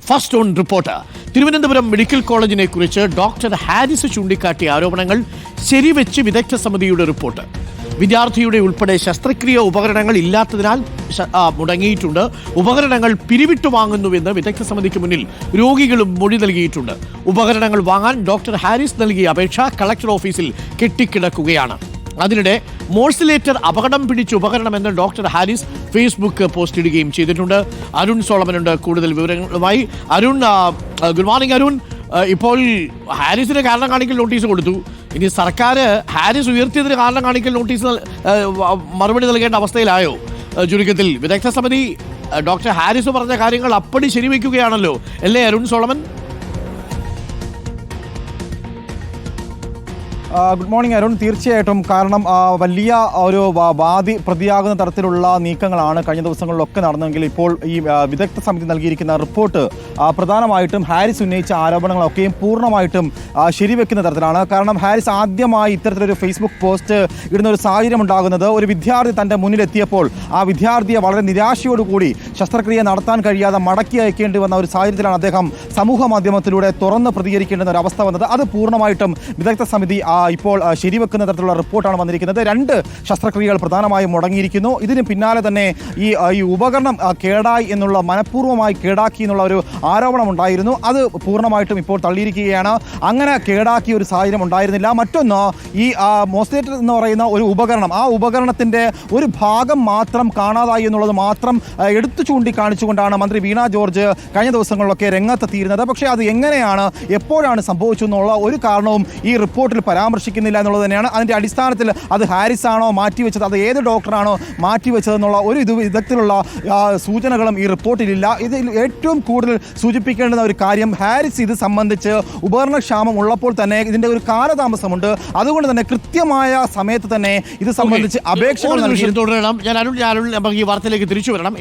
First on report. Thiruvananthapuram medical കോളേജിനെ കുറിച്ച് doctor Haris ചൂണ്ടിക്കാട്ടിയ ആരോപണങ്ങൾ ശരിവെച്ച് വിദഗ്ധ സമിതിയുടെ റിപ്പോർട്ട്. വിദ്യാർത്ഥിയുടെ ഉൾപ്പെടെ ശസ്ത്രക്രിയ ഉപകരണങ്ങൾ ഇല്ലാത്തതിനാൽ മുടങ്ങിയിട്ടുണ്ട്. ഉപകരണങ്ങൾ പിരിവിട്ടു വാങ്ങുന്നുവെന്ന് വിദഗ്ധ സമിതിക്ക് മുന്നിൽ രോഗികളും മൊഴി നൽകിയിട്ടുണ്ട്. ഉപകരണങ്ങൾ വാങ്ങാൻ ഡോക്ടർ ഹാരിസ് നൽകിയ അപേക്ഷ കളക്ടർ ഓഫീസിൽ കെട്ടിക്കിടക്കുകയാണ്. അതിനിടെ മോഴ്സിലേറ്റർ അപകടം പിടിച്ച ഉപകരണമെന്ന് ഡോക്ടർ ഹാരിസ് ഫേസ്ബുക്ക് പോസ്റ്റ് ഇടുകയും ചെയ്തിട്ടുണ്ട്. അരുൺ സോളമനുണ്ട് കൂടുതൽ വിവരങ്ങളുമായി. Arun, good morning Arun. ഇപ്പോൾ ഹാരിസിന് കാരണം കാണിക്കൽ നോട്ടീസ് കൊടുത്തു. ഇനി സർക്കാർ ഹാരിസ് ഉയർത്തിയതിന് കാരണം കാണിക്കൽ നോട്ടീസ് മറുപടി നൽകേണ്ട അവസ്ഥയിലായോ? ചുരുക്കത്തിൽ വിദഗ്ധ സമിതി ഡോക്ടർ ഹാരിസ് പറഞ്ഞ കാര്യങ്ങൾ അപ്പടി ശരിവെക്കുകയാണല്ലോ, അല്ലേ Arun Solomon? Good morning Arun. തീർച്ചയായിട്ടും, കാരണം വലിയ ഒരു പ്രതിയാകുന്ന തരത്തിലുള്ള നീക്കങ്ങളാണ് കഴിഞ്ഞ ദിവസങ്ങളിലൊക്കെ നടന്നെങ്കിൽ ഇപ്പോൾ ഈ വിദഗ്ധ സമിതി നൽകിയിരിക്കുന്ന റിപ്പോർട്ട് പ്രധാനമായിട്ടും ഹാരിസ് ഉന്നയിച്ച ആരോപണങ്ങളൊക്കെയും പൂർണ്ണമായിട്ടും ശരിവെക്കുന്ന തരത്തിലാണ്. കാരണം ഹാരിസ് ആദ്യമായി ഇത്തരത്തിലൊരു ഫേസ്ബുക്ക് പോസ്റ്റ് ഇടുന്ന ഒരു സാഹചര്യം ഉണ്ടാകുന്നത് ഒരു വിദ്യാർത്ഥി തൻ്റെ മുന്നിലെത്തിയപ്പോൾ ആ വിദ്യാർത്ഥിയെ വളരെ നിരാശയോടുകൂടി ശസ്ത്രക്രിയ നടത്താൻ കഴിയാതെ മടക്കി അയക്കേണ്ടി വന്ന ഒരു സാഹചര്യത്തിലാണ് അദ്ദേഹം സമൂഹ മാധ്യമത്തിലൂടെ തുറന്ന് പ്രതികരിക്കേണ്ടുന്ന ഒരു അവസ്ഥ വന്നത്. അത് പൂർണ്ണമായിട്ടും വിദഗ്ധ സമിതി ഇപ്പോൾ ശരിവെക്കുന്ന തരത്തിലുള്ള റിപ്പോർട്ടാണ് വന്നിരിക്കുന്നത്. 2 ശസ്ത്രക്രിയകൾ പ്രധാനമായും മുടങ്ങിയിരിക്കുന്നു. ഇതിന് പിന്നാലെ തന്നെ ഈ ഉപകരണം കേടായി എന്നുള്ള, മനഃപൂർവ്വമായി കേടാക്കി എന്നുള്ള ഒരു ആരോപണം ഉണ്ടായിരുന്നു. അത് പൂർണ്ണമായിട്ടും ഇപ്പോൾ തള്ളിയിരിക്കുകയാണ്. അങ്ങനെ കേടാക്കിയ ഒരു സാഹചര്യം ഉണ്ടായിരുന്നില്ല. മറ്റൊന്ന്, ഈ മോഴ്സിലേറ്റർ എന്ന് പറയുന്ന ഒരു ഉപകരണം, ആ ഉപകരണത്തിൻ്റെ ഒരു ഭാഗം മാത്രം കാണാതായി എന്നുള്ളത് മാത്രം എടുത്തു ചൂണ്ടിക്കാണിച്ചുകൊണ്ടാണ് മന്ത്രി വീണ ജോർജ് കഴിഞ്ഞ ദിവസങ്ങളിലൊക്കെ രംഗത്തെത്തിയിരുന്നത്. പക്ഷേ അത് എങ്ങനെയാണ്, എപ്പോഴാണ് സംഭവിച്ചു എന്നുള്ള ഒരു കാരണവും ഈ റിപ്പോർട്ടിൽ പരാമർശിക്കുന്നില്ല എന്നുള്ളത് തന്നെയാണ്. അതിൻ്റെ അടിസ്ഥാനത്തിൽ അത് ഹാരിസ് ആണോ മാറ്റിവെച്ചത്, അത് ഏത് ഡോക്ടറാണോ മാറ്റിവെച്ചതെന്നുള്ള ഒരു വിധത്തിലുള്ള സൂചനകളും ഈ റിപ്പോർട്ടിലില്ല. ഇതിൽ ഏറ്റവും കൂടുതൽ സൂചിപ്പിക്കേണ്ടുന്ന ഒരു കാര്യം, ഹാരിസ് ഇത് സംബന്ധിച്ച് ഉപകരണക്ഷാമം ഉള്ളപ്പോൾ തന്നെ ഇതിൻ്റെ ഒരു കാലതാമസമുണ്ട്. അതുകൊണ്ട് തന്നെ കൃത്യമായ സമയത്ത് തന്നെ ഇത് സംബന്ധിച്ച് അപേക്ഷകൾ തുടരണം. ഞാൻ അരുൺ ഈ വാർത്തയിലേക്ക് തിരിച്ചു വരണം.